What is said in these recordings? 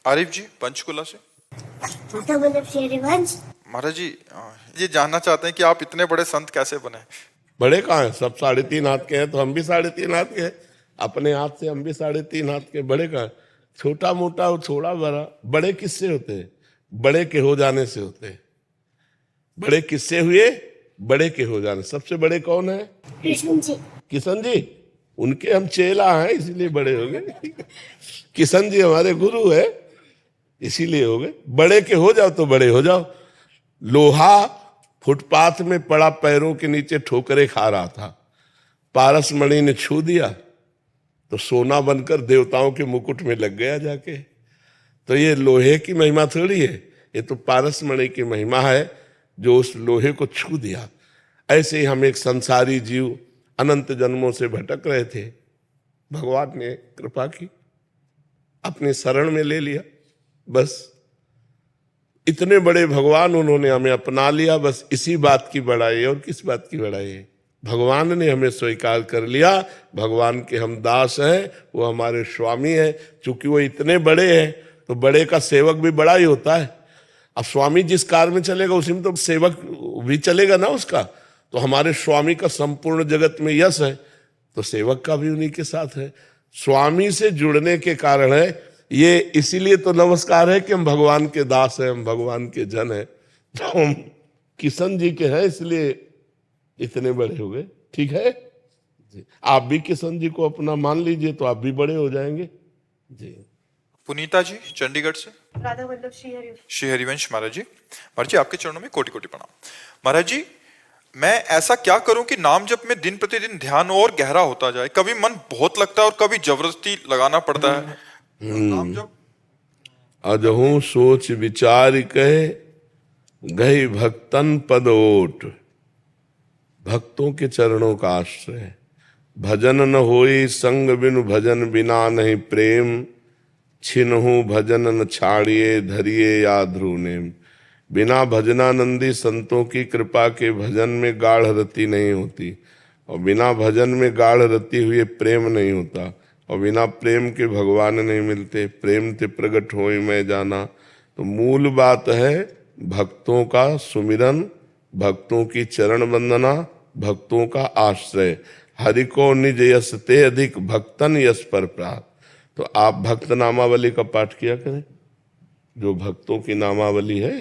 आरिफ जी पंचकुला से। छोटा मतलब शेरवंश। महाराज जी ये जानना चाहते हैं कि आप इतने बड़े संत कैसे बने। बड़े कहाँ हैं? सब 3.5 हाथ के हैं तो हम भी 3.5 हाथ के हैं। अपने हाथ से हम भी 3.5 हाथ के। बड़े कहाँ? छोटा मोटा और थोड़ा बड़ा। बड़े किससे होते हैं? बड़े के हो जाने से होते हैं। बड़े किससे हुए? बड़े के हो जाने। सबसे बड़े कौन है? कृष्ण जी। किशन जी। उनके हम चेला हैं इसीलिए बड़े हो गए। किशन जी हमारे गुरु है इसीलिए हो गए। बड़े के हो जाओ तो बड़े हो जाओ। लोहा फुटपाथ में पड़ा पैरों के नीचे ठोकरे खा रहा था। पारस मणि ने छू दिया तो सोना बनकर देवताओं के मुकुट में लग गया जाके। तो ये लोहे की महिमा थोड़ी है, ये तो पारस मणि की महिमा है जो उस लोहे को छू दिया। ऐसे ही हम एक संसारी जीव अनंत जन्मों से भटक रहे थे, भगवान ने कृपा की, अपने शरण में ले लिया। बस इतने बड़े भगवान उन्होंने हमें अपना लिया। बस इसी बात की बड़ाई है। और किस बात की बड़ाई है? भगवान ने हमें स्वीकार कर लिया। भगवान के हम दास हैं, वो हमारे स्वामी हैं। चूंकि वो इतने बड़े हैं तो बड़े का सेवक भी बड़ा ही होता है। अब स्वामी जिस कार में चलेगा उसी में तो सेवक भी चलेगा ना उसका। तो हमारे स्वामी का संपूर्ण जगत में यश है तो सेवक का भी उन्हीं के साथ है। स्वामी से जुड़ने के कारण है ये। इसीलिए तो नमस्कार है कि हम भगवान के दास हैं, हम भगवान के जन हैं। तो हम किशन जी के हैं इसलिए इतने बड़े हो गए। ठीक है जी। आप भी किशन जी को अपना मान लीजिए तो आप भी बड़े हो जाएंगे जी। पुनीता जी चंडीगढ़ से। राधा वल्लभ श्री हरिवंश महाराज जी। महाराज जी आपके चरणों में कोटि कोटि प्रणाम। महाराज जी मैं ऐसा क्या करूं कि नाम जप में दिन प्रतिदिन ध्यान और गहरा होता जाए। कभी मन बहुत लगता है और कभी जबरदस्ती लगाना पड़ता है। नाम जप अजहू सोच विचार कहे गई भक्तन पद ओट। भक्तों के चरणों का आश्रय। भजन न होई संग बिनु भजन बिना नहीं प्रेम। छिनहु भजन न छाड़िए धरिए या ध्रुव नेम। बिना भजनानंदी संतों की कृपा के भजन में गाढ़ रति नहीं होती और बिना भजन में गाढ़ रति हुए प्रेम नहीं होता और बिना प्रेम के भगवान नहीं मिलते। प्रेम ते प्रगट होई मैं जाना। तो मूल बात है भक्तों का सुमिरन, भक्तों की चरण वंदना, भक्तों का आश्रय। हरि को निज यश ते अधिक भक्तन यश पर प्राप्त। तो आप भक्त नामावली का पाठ किया करें। जो भक्तों की नामावली है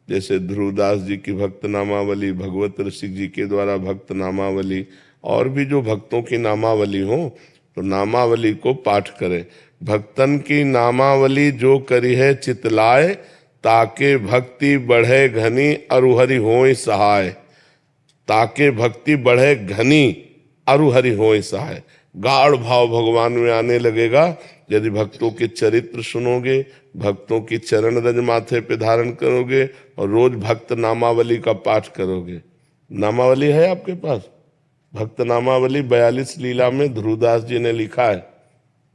जैसे ध्रुवदास जी की भक्त नामावली, भगवत ऋषि जी के द्वारा भक्त नामावली, और भी जो भक्तों की नामावली हो तो नामावली को पाठ करें। भक्तन की नामावली जो करी है चितलाए ताके भक्ति बढ़े घनी अरुहरि होय सहाय। ताके भक्ति बढ़े घनी अरुहरि होय सहाय। गाढ़ भाव भगवान में आने लगेगा यदि भक्तों के चरित्र सुनोगे, भक्तों की चरण रज माथे पे धारण करोगे और रोज भक्त नामावली का पाठ करोगे। नामावली है आपके पास? भक्त नामावली 42 लीला में ध्रुवदास जी ने लिखा है,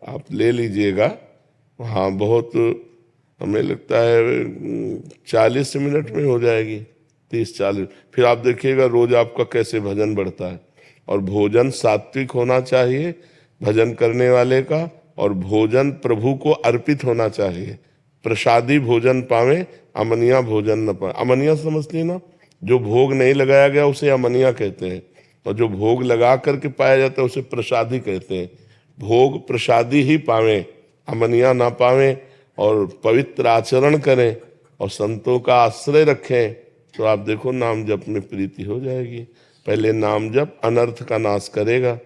आप ले लीजिएगा। हाँ बहुत, हमें लगता है 40 मिनट में हो जाएगी, 30-40। फिर आप देखिएगा रोज आपका कैसे भजन बढ़ता है। और भोजन सात्विक होना चाहिए भजन करने वाले का, और भोजन प्रभु को अर्पित होना चाहिए। प्रसादी भोजन पावे अमनिया भोजन न पावे। अमनिया समझती ना, जो भोग नहीं लगाया गया उसे अमनिया कहते हैं और जो भोग लगा करके पाया जाता है उसे प्रसादी कहते हैं। भोग प्रसादी ही पावे, अमनिया ना पावे। और पवित्र आचरण करें और संतों का आश्रय रखें तो आप देखो नाम जप में प्रीति हो जाएगी। पहले नाम जप अनर्थ का नाश करेगा।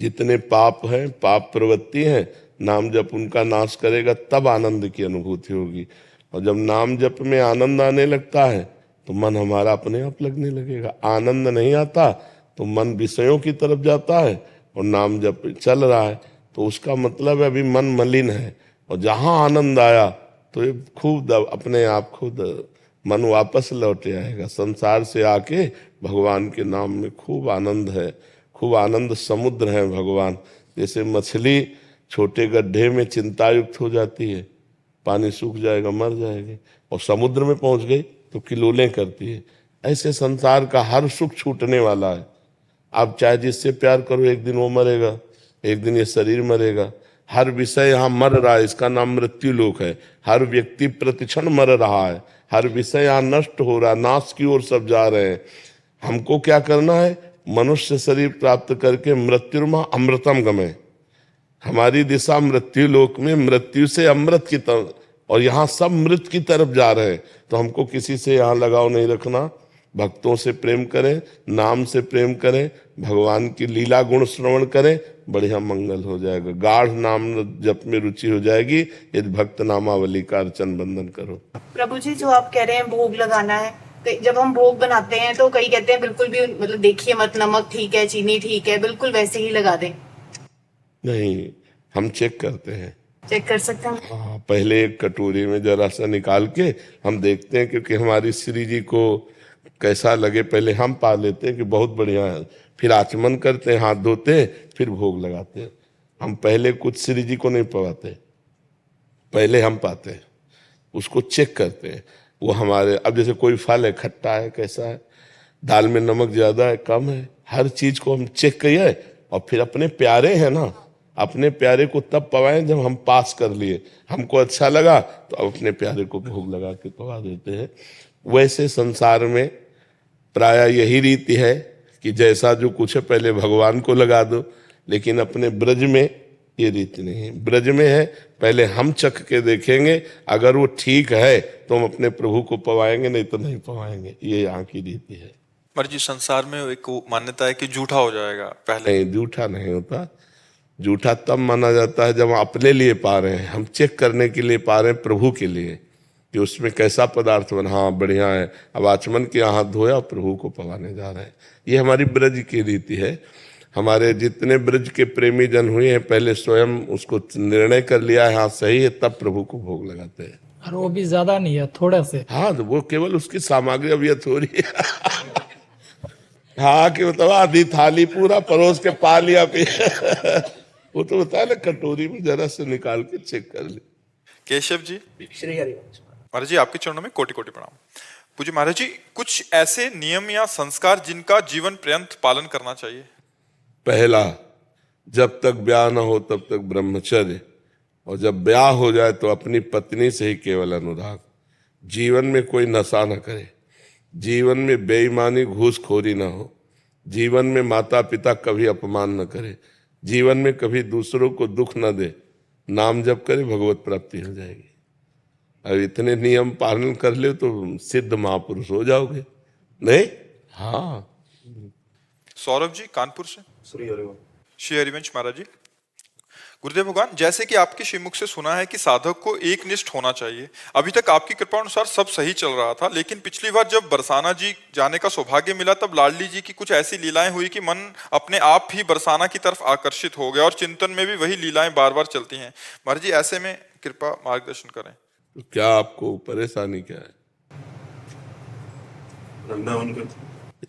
जितने पाप हैं, पाप प्रवृत्ति हैं, नाम जप उनका नाश करेगा, तब आनंद की अनुभूति होगी। और जब नाम जप में आनंद आने लगता है तो मन हमारा अपने आप लगने लगेगा। आनंद नहीं आता तो मन विषयों की तरफ जाता है और नाम जप चल रहा है तो उसका मतलब है अभी मन मलिन है। और जहां आनंद आया तो ये खूब अपने आप खुद मन वापस लौट आएगा। संसार से आके भगवान के नाम में खूब आनंद है, खूब आनंद समुद्र है भगवान। जैसे मछली छोटे गड्ढे में चिंतायुक्त हो जाती है, पानी सूख जाएगा मर जाएगी, और समुद्र में पहुंच गई तो किलोलें करती है। ऐसे संसार का हर सुख छूटने वाला है। आप चाहे जिससे प्यार करो एक दिन वो मरेगा, एक दिन ये शरीर मरेगा। हर विषय यहाँ मर रहा है, इसका नाम मृत्यु लोक है। हर व्यक्ति प्रतिक्षण मर रहा है, हर विषय यहाँ नष्ट हो रहा है, नाश की ओर सब जा रहे हैं। हमको क्या करना है? मनुष्य शरीर प्राप्त करके मृत्युर्मा अमृतम गमे, हमारी दिशा मृत्यु लोक में मृत्यु से अमृत की तरफ, और यहाँ सब मृत की तरफ जा रहे हैं। तो हमको किसी से यहाँ लगाव नहीं रखना, भक्तों से प्रेम करें, नाम से प्रेम करें, भगवान की लीला गुण श्रवण करें, बढ़िया मंगल हो जाएगा। गाढ़ नाम जप में रुचि हो जाएगी यदि भक्त नामावली का अर्चन बंदन करो। प्रभु जी, जो आप कह रहे हैं भोग लगाना है, जब हम भोग बनाते हैं तो कई कहते हैं बिल्कुल भी मतलब देखिए मत, नमक ठीक है, चीनी ठीक है, बिल्कुल वैसे ही लगा दें। नहीं, हम चेक करते हैं। चेक कर सकते हैं? हाँ, पहले एक कटोरी में जरा सा निकाल के हम देखते हैं, क्योंकि हमारी श्री जी को कैसा लगे पहले हम पा लेते हैं कि बहुत बढ़िया है, फिर आचमन करते हैं, हाथ धोते हैं, फिर भोग लगाते हैं। हम पहले कुछ श्री जी को नहीं पवाते, पहले हम पाते हैं, उसको चेक करते हैं। वो हमारे, अब जैसे कोई फल है, खट्टा है, कैसा है, दाल में नमक ज्यादा है, कम है, हर चीज को हम चेक करिए, और फिर अपने प्यारे हैं ना, अपने प्यारे को तब पवाएं जब हम पास कर लिए। हमको अच्छा लगा तो अब अपने प्यारे को भोग लगा के पवा देते हैं। वैसे संसार में प्राय यही रीति है कि जैसा जो कुछ है पहले भगवान को लगा दो, लेकिन अपने ब्रज में ये रीति नहीं है। ब्रज में है पहले हम चख के देखेंगे, अगर वो ठीक है तो हम अपने प्रभु को पवाएंगे, नहीं तो नहीं पवाएंगे। ये यहाँ की रीति है। महाराज जी, संसार में एक वो मान्यता है कि झूठा हो जाएगा पहले। नहीं, झूठा नहीं होता। झूठा तब माना जाता है जब हम अपने लिए पा रहे हैं, हम चेक करने के लिए पा रहे हैं, प्रभु के लिए कि उसमें कैसा पदार्थ बना, हाँ बढ़िया है, अब आचमन के हाथ धोया, प्रभु को पवाने जा रहे हैं। ये हमारी ब्रज की रीति है। हमारे जितने ब्रज के प्रेमी जन हुए हैं, पहले स्वयं उसको निर्णय कर लिया है, हाँ सही है, तब प्रभु को भोग लगाते हैं। और वो भी ज्यादा नहीं है, थोड़ा से। हाँ, तो वो केवल उसकी सामग्री अब ये थोड़ी है हाँ, कि मतलब आधी थाली पूरा परोस के पा लिया फिर वो तो बताया ना, कटोरी में जरा से निकाल के चेक कर ले। केशव जी, श्री हरिवंश महाराज जी, आपके चरणों में कोटि कोटि प्रणाम। पूज्य महाराज जी, कुछ ऐसे नियम या संस्कार जिनका जीवन पर्यंत पालन करना चाहिए? पहला, जब तक ब्याह न हो तब तक ब्रह्मचर्य, और जब ब्याह हो जाए तो अपनी पत्नी से ही केवल अनुराग। जीवन में कोई नशा न करे, जीवन में बेईमानी घूसखोरी न हो, जीवन में माता पिता कभी अपमान न करे, जीवन में कभी दूसरों को दुख न दे, नाम जप करे, भगवत प्राप्ति हो जाएगी। अब इतने नियम पालन कर ले तो सिद्ध महापुरुष हो जाओगे। नहीं? हाँ। सौरभ जी, कानपुर से। श्री हरिवंश महाराज जी, गुरुदेव भगवान, जैसे कि आपके श्रीमुख से सुना है कि साधक को एक निष्ठ होना चाहिए। अभी तक आपकी कृपा अनुसार सब सही चल रहा था, लेकिन पिछली बार जब बरसाना जी जाने का सौभाग्य मिला, तब लाडली जी की कुछ ऐसी लीलाएं हुई कि मन अपने आप ही बरसाना की तरफ आकर्षित हो गया, और चिंतन में भी वही लीलाएं बार बार चलती हैं। महाराज जी, ऐसे में कृपा मार्गदर्शन करें। तो क्या आपको परेशानी क्या है? वृंदावन का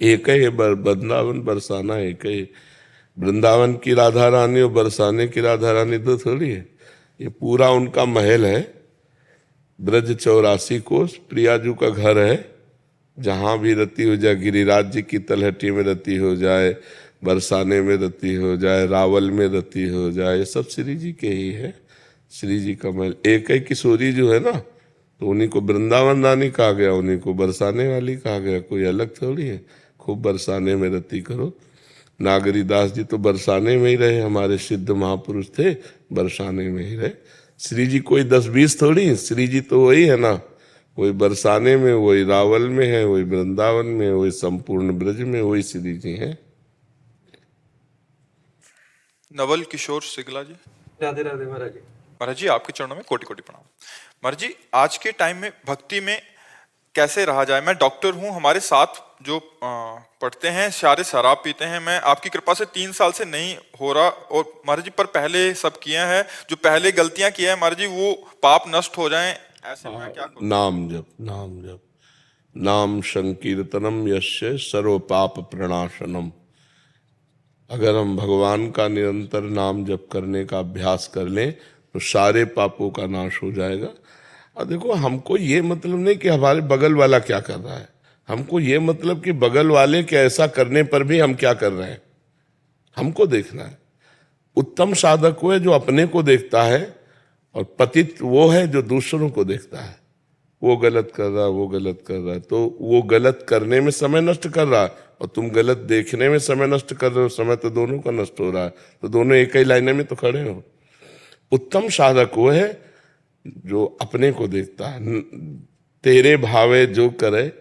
एक ही है, वृंदावन बरसाना एक ही। वृंदावन की राधा रानी और बरसाने की राधा रानी तो थोड़ी है। ये पूरा उनका महल है। ब्रज 84 कोस प्रियाजू का घर है, जहां भी रति हो जाए, गिरिराज जी की तलहटी में रति हो जाए, बरसाने में रति हो जाए, रावल में रति हो जाए, ये सब श्री जी के ही है। श्री जी का महल एक ही। किशोरी जो है ना, तो उन्हीं को वृंदावन रानी कहा गया, उन्हीं को बरसाने वाली कहा गया, कोई अलग थोड़ी है। खूब बरसाने में रति करो। नागरी दास जी तो बरसाने में ही रहे, हमारे सिद्ध महापुरुष थे, बरसाने में ही रहे। श्री जी कोई 10-20 थोड़ी, श्री जी तो वही है ना, वही बरसाने में, वही रावल में है, वही वृंदावन में, वही संपूर्ण ब्रज में, वही श्री जी है। नवल किशोर सिगला जी। राधे राधे महाराज जी। महाराज जी, आपके चरणों में कोटि कोटि प्रणाम। महाराज जी, आज के टाइम में भक्ति में कैसे रहा जाए? मैं डॉक्टर हूं, हमारे साथ जो पढ़ते हैं सारे शराब पीते हैं। मैं आपकी कृपा से 3 साल से नहीं हो रहा, और महाराज जी पर पहले सब किया है, जो पहले गलतियां किया है महाराज जी, वो पाप नष्ट हो जाएं, ऐसे में क्या करूं? नाम जप, नाम जप, नाम संकीर्तनम यस्य सर्व पाप प्रणाशनम। अगर हम भगवान का निरंतर नाम जप करने का अभ्यास कर लें तो सारे पापों का नाश हो जाएगा। और देखो, हमको ये मतलब नहीं कि हमारे बगल वाला क्या कर रहा है, हमको ये मतलब कि बगल वाले के ऐसा करने पर भी हम क्या कर रहे हैं, हमको देखना है। उत्तम साधक वो है जो अपने को देखता है, और पतित वो है जो दूसरों को देखता है। वो गलत कर रहा है, वो गलत कर रहा है, तो वो गलत करने में समय नष्ट कर रहा है और तुम गलत देखने में समय नष्ट कर रहे हो। समय तो दोनों का नष्ट हो रहा है, तो दोनों एक ही लाइन में तो खड़े हो। उत्तम साधक वो है जो अपने को देखता है। तेरे भावे जो करे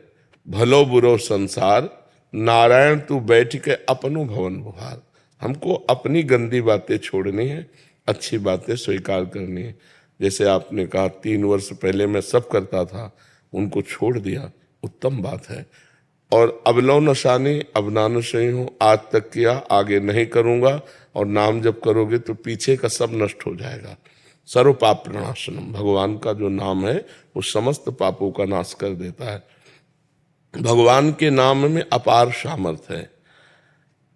भलो बुरो संसार, नारायण तू बैठ के अपनो भवन बुहार। हमको अपनी गंदी बातें छोड़नी है, अच्छी बातें स्वीकार करनी है। जैसे आपने कहा 3 वर्ष पहले मैं सब करता था, उनको छोड़ दिया, उत्तम बात है। और अब लो नशानी अब नानुशई हूँ, आज तक किया आगे नहीं करूँगा, और नाम जब करोगे तो पीछे का सब नष्ट हो जाएगा। सर्व पाप प्रणाशनम, भगवान का जो नाम है वो समस्त पापों का नाश कर देता है। भगवान के नाम में अपार सामर्थ्य है।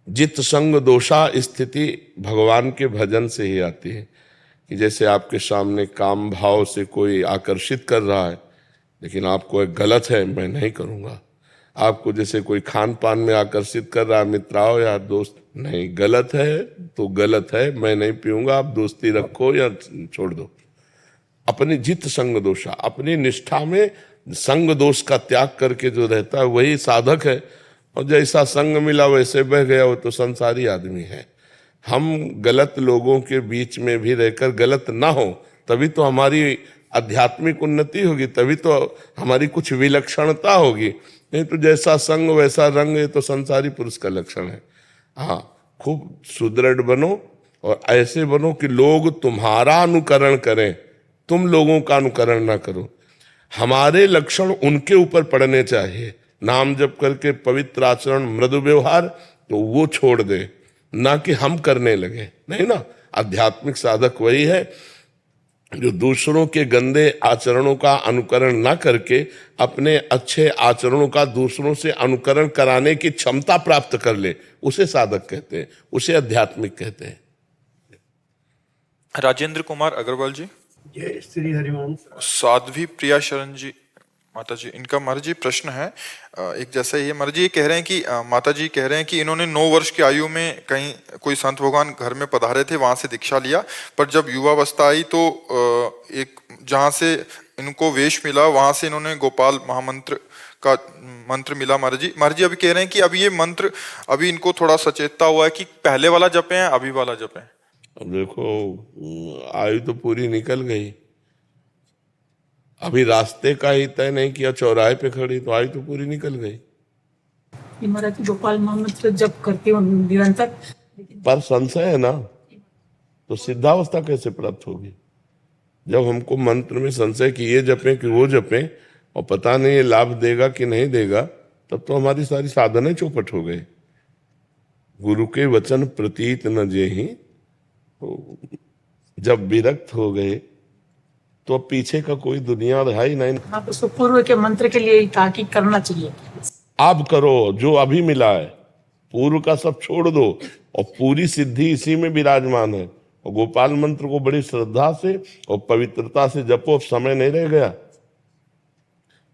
जित संग दोषा स्थिति भगवान के भजन से ही आती है। कि जैसे आपके सामने काम भाव से कोई आकर्षित कर रहा है, लेकिन आपको एक गलत है, मैं नहीं करूँगा। आपको जैसे कोई खान पान में आकर्षित कर रहा है, मित्राओ या दोस्त, नहीं, गलत है तो गलत है, मैं नहीं पीऊँगा, आप दोस्ती रखो या छोड़ दो। अपनी जित संग दोषा, अपनी निष्ठा में संग दोष का त्याग करके जो रहता है वही साधक है। और जैसा संग मिला वैसे बह गया, वो तो संसारी आदमी है। हम गलत लोगों के बीच में भी रहकर गलत ना हो, तभी तो हमारी आध्यात्मिक उन्नति होगी, तभी तो हमारी कुछ विलक्षणता होगी। नहीं तो जैसा संग वैसा रंग, ये तो संसारी पुरुष का लक्षण है। हाँ, खूब सुदृढ़ बनो और ऐसे बनो कि लोग तुम्हारा अनुकरण करें, तुम लोगों का अनुकरण ना करो। हमारे लक्षण उनके ऊपर पड़ने चाहिए। नाम जप करके पवित्र आचरण, मृदु व्यवहार, तो वो छोड़ दे, ना कि हम करने लगे। नहीं ना, आध्यात्मिक साधक वही है जो दूसरों के गंदे आचरणों का अनुकरण ना करके अपने अच्छे आचरणों का दूसरों से अनुकरण कराने की क्षमता प्राप्त कर ले, उसे साधक कहते हैं, उसे आध्यात्मिक कहते हैं। राजेंद्र कुमार अग्रवाल जी। जय श्री हरिवंश। साध्वी प्रिया शरण जी, माता जी, इनका महाराज जी प्रश्न है एक जैसा ही है। महाराज जी ये कह रहे हैं कि माता जी कह रहे हैं कि इन्होंने 9 वर्ष की आयु में कहीं कोई संत भगवान घर में पधारे थे, वहां से दीक्षा लिया, पर जब युवावस्था आई तो एक जहां से इनको वेश मिला वहां से इन्होंने गोपाल महामंत्र का मंत्र मिला। महाराज जी अभी कह रहे हैं कि अभी ये मंत्र अभी इनको थोड़ा सचेतता हुआ है कि पहले वाला जपे हैं अभी वाला जपे हैं। अब देखो, आयु तो पूरी निकल गई, अभी रास्ते का ही तय नहीं किया, चौराहे पे खड़ी, तो आयु तो पूरी निकल गई। महाराज गोपाल महामंत्र जप करते हो निरंतर, पर संशय है ना, तो सिद्धावस्था कैसे प्राप्त होगी? जब हमको मंत्र में संशय कि ये जपें कि वो जपें, और पता नहीं ये लाभ देगा कि नहीं देगा, तब तो हमारी सारी साधनें चौपट हो गए। गुरु के वचन प्रतीत न जेहि, तो जब विरक्त हो गए तो अब पीछे का कोई दुनिया रहा ही नहीं। हाँ, तो उसको पूर्व के मंत्र के लिए कहा कि करना चाहिए। आप करो जो अभी मिला है, पूर्व का सब छोड़ दो, और पूरी सिद्धि इसी में विराजमान है। और गोपाल मंत्र को बड़ी श्रद्धा से और पवित्रता से जपो, समय नहीं रह गया।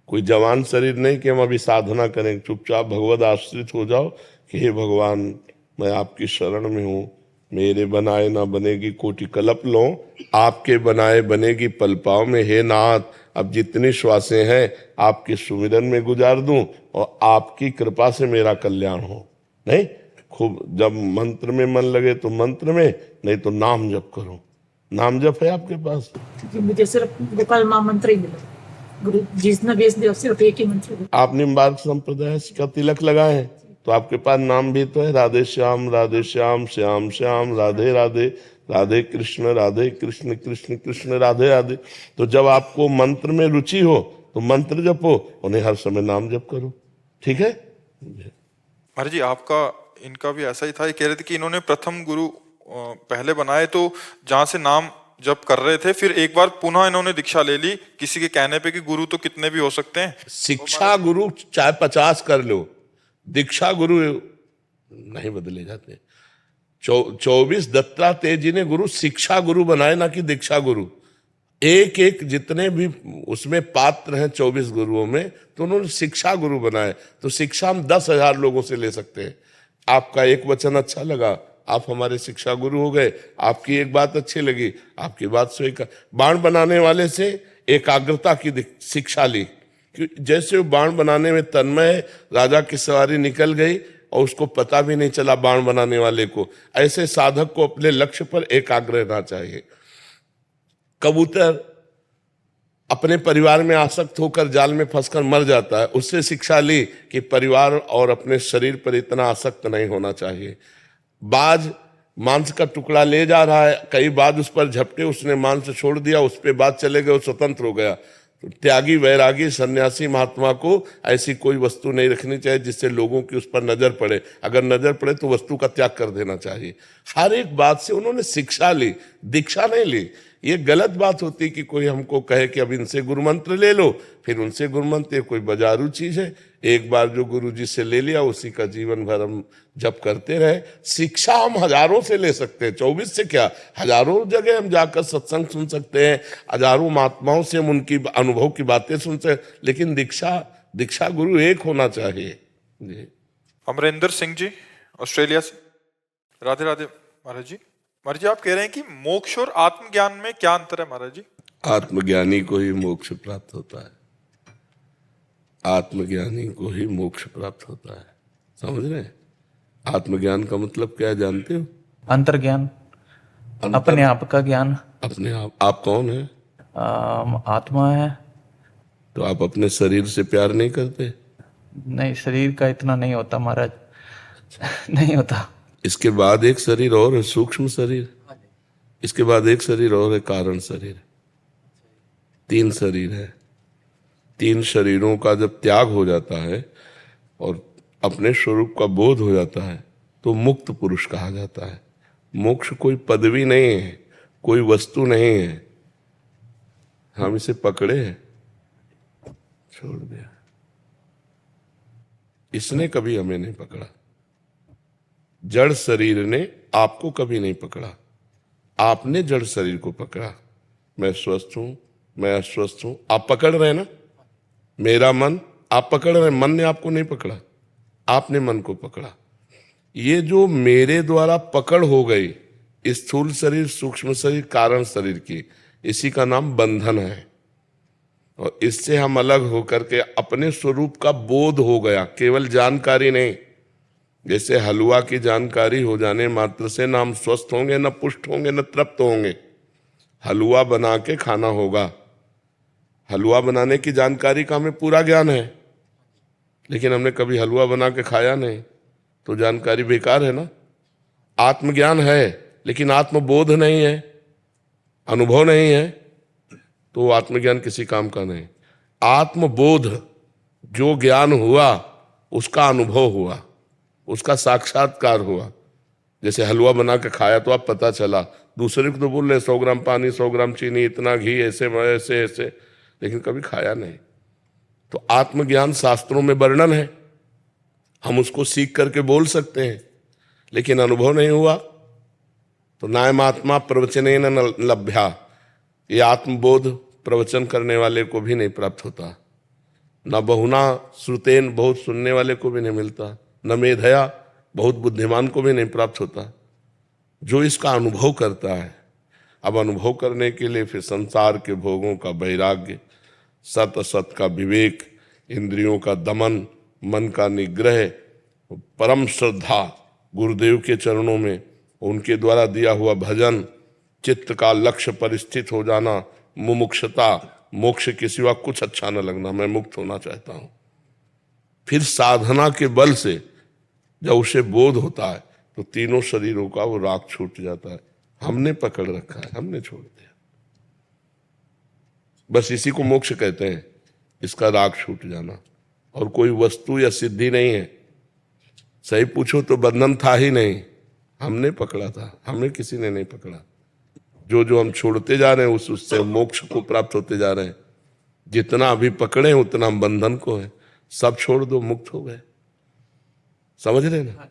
कोई जवान शरीर नहीं कि हम अभी साधना करें, चुपचाप भगवद आश्रित हो जाओ कि हे भगवान मैं आपकी शरण में हूँ, मेरे बनाए ना बनेगी कोटि कल्प लो, आपके बनाए बनेगी पल पाव में। हे नाथ, अब जितनी श्वासें हैं आपके सुमिरन में गुजार दूं और आपकी कृपा से मेरा कल्याण हो। नहीं, खूब जब मंत्र में मन लगे तो मंत्र में, नहीं तो नाम जप करो। नाम जप है आपके पास? क्योंकि मुझे सिर्फ गोपाल महामंत्र ही मिला, गुरु जिसने बेच दिया सिर्फ एक ही मंत्र। आप निम्बार्क संप्रदाय का तिलक लगाए हैं, तो आपके पास नाम भी तो है, राधे श्याम श्याम श्याम राधे राधे, राधे कृष्ण कृष्ण कृष्ण राधे राधे। तो जब आपको मंत्र में रुचि हो तो मंत्र जपो, उन्हें हर समय नाम जप करो। ठीक है महाराज जी, आपका इनका भी ऐसा ही था, ये कह रहे थे कि इन्होंने प्रथम गुरु पहले बनाए तो जहां से नाम जप कर रहे थे, फिर एक बार पुनः इन्होंने दीक्षा ले ली किसी के कहने पे कि गुरु तो कितने भी हो सकते हैं। शिक्षा गुरु चाहे 50 कर लो, दीक्षा गुरु नहीं बदले जाते। 24 दत्तात्रेय जी ने गुरु शिक्षा गुरु बनाए, ना कि दीक्षा गुरु। एक एक जितने भी उसमें पात्र हैं 24 गुरुओं में, तो उन्होंने शिक्षा गुरु बनाए। तो शिक्षा हम 10,000 लोगों से ले सकते हैं। आपका एक वचन अच्छा लगा, आप हमारे शिक्षा गुरु हो गए, आपकी एक बात अच्छी लगी, आपकी बात स्वीकार। बाण बनाने वाले से एकाग्रता की शिक्षा ली, जैसे वो बाण बनाने में तन्मय, राजा की सवारी निकल गई और उसको पता भी नहीं चला बाण बनाने वाले को। ऐसे साधक को अपने लक्ष्य पर एकाग्र रहना चाहिए। कबूतर अपने परिवार में आसक्त होकर जाल में फंसकर मर जाता है, उससे शिक्षा ली कि परिवार और अपने शरीर पर इतना आसक्त नहीं होना चाहिए। बाज मांस का टुकड़ा ले जा रहा है, कई बाज उस पर झपटे, उसने मांस छोड़ दिया, उस पे बाज चले गए, वो स्वतंत्र हो गया। तो त्यागी, वैरागी, सन्यासी महात्मा को ऐसी कोई वस्तु नहीं रखनी चाहिए जिससे लोगों की उस पर नजर पड़े। अगर नजर पड़े तो वस्तु का त्याग कर देना चाहिए। हर एक बात से उन्होंने शिक्षा ली, दीक्षा नहीं ली। ये गलत बात होती कि कोई हमको कहे कि अब इनसे गुरु मंत्र ले लो, फिर उनसे गुरु मंत्र, ये कोई बाजारू चीज है। एक बार जो गुरु जी से ले लिया उसी का जीवन भर हम जप करते रहे। शिक्षा हम हजारों से ले सकते हैं, 24 से क्या, हजारों जगह हम जाकर सत्संग सुन सकते हैं, हजारों महात्माओं से हम उनकी अनुभव की बातें सुन सकते हैं, लेकिन दीक्षा गुरु एक होना चाहिए जी। अमरिंदर सिंह जी ऑस्ट्रेलिया से, राधे राधे महाराज जी। महाराज जी आप कह रहे हैं कि मोक्ष और आत्मज्ञान में क्या अंतर है महाराज जी? आत्मज्ञानी को ही मोक्ष प्राप्त होता है, आत्मज्ञानी को ही मोक्ष प्राप्त होता है, समझ रहे हैं? आत्मज्ञान का मतलब क्या जानते हो? अंतर्ज्ञान, अपने आप का ज्ञान। अपने आप कौन है? आत्मा है। तो आप अपने शरीर से प्यार नहीं करते? नहीं, शरीर का इतना नहीं होता महाराज, नहीं होता। इसके बाद एक शरीर और है, सूक्ष्म शरीर। इसके बाद एक शरीर और है, कारण शरीर। 3 शरीर है। 3 शरीरों का जब त्याग हो जाता है और अपने स्वरूप का बोध हो जाता है तो मुक्त पुरुष कहा जाता है। मोक्ष कोई पदवी नहीं है, कोई वस्तु नहीं है। हम इसे पकड़े हैं, छोड़ दिया। इसने कभी हमें नहीं पकड़ा, जड़ शरीर ने आपको कभी नहीं पकड़ा, आपने जड़ शरीर को पकड़ा। मैं स्वस्थ हूं, मैं अस्वस्थ हूं, आप पकड़ रहे हैं ना। मेरा मन, आप पकड़ रहे हैं, मन ने आपको नहीं पकड़ा, आपने मन को पकड़ा। ये जो मेरे द्वारा पकड़ हो गई, स्थूल शरीर, सूक्ष्म शरीर, कारण शरीर की, इसी का नाम बंधन है। और इससे हम अलग होकर के अपने स्वरूप का बोध हो गया, केवल जानकारी नहीं। जैसे हलवा की जानकारी हो जाने मात्र से न हम स्वस्थ होंगे, न पुष्ट होंगे, न तृप्त होंगे। हलवा बना के खाना होगा, हलवा बनाने की जानकारी का हमें पूरा ज्ञान है, लेकिन हमने कभी हलवा बना के खाया नहीं, तो जानकारी बेकार है ना। आत्मज्ञान है लेकिन आत्मबोध नहीं है, अनुभव नहीं है, तो आत्मज्ञान किसी काम का नहीं। आत्मबोध, जो ज्ञान हुआ उसका अनुभव हुआ, उसका साक्षात्कार हुआ। जैसे हलवा बना के खाया तो आप पता चला, दूसरे को तो बोल रहे 100 ग्राम पानी, 100 ग्राम चीनी, इतना घी, ऐसे ऐसे ऐसे, लेकिन कभी खाया नहीं। तो आत्मज्ञान शास्त्रों में वर्णन है, हम उसको सीख करके बोल सकते हैं, लेकिन अनुभव नहीं हुआ तो नायम आत्मा प्रवचनेन न लभ्या, ये आत्मबोध प्रवचन करने वाले को भी नहीं प्राप्त होता, न बहुना श्रुतेन, बहुत सुनने वाले को भी नहीं मिलता, न मेधया, बहुत बुद्धिमान को भी नहीं प्राप्त होता। जो इसका अनुभव करता है, अब अनुभव करने के लिए फिर संसार के भोगों का वैराग्य, सत असत का विवेक, इंद्रियों का दमन, मन का निग्रह, परम श्रद्धा गुरुदेव के चरणों में, उनके द्वारा दिया हुआ भजन, चित्त का लक्ष्य पर स्थित हो जाना, मुमुक्षता, मोक्ष के सिवा कुछ अच्छा न लगना, मैं मुक्त होना चाहता हूं। फिर साधना के बल से जब उसे बोध होता है तो तीनों शरीरों का वो राग छूट जाता है। हमने पकड़ रखा है, हमने छोड़ दिया, बस इसी को मोक्ष कहते हैं, इसका राग छूट जाना। और कोई वस्तु या सिद्धि नहीं है, सही पूछो तो बंधन था ही नहीं, हमने पकड़ा था, हमें किसी ने नहीं पकड़ा। जो जो हम छोड़ते जा रहे हैं उससे मोक्ष को प्राप्त होते जा रहे हैं। जितना अभी पकड़े उतना हम बंधन को है, सब छोड़ दो, मुक्त हो गए। समझ रहे ना?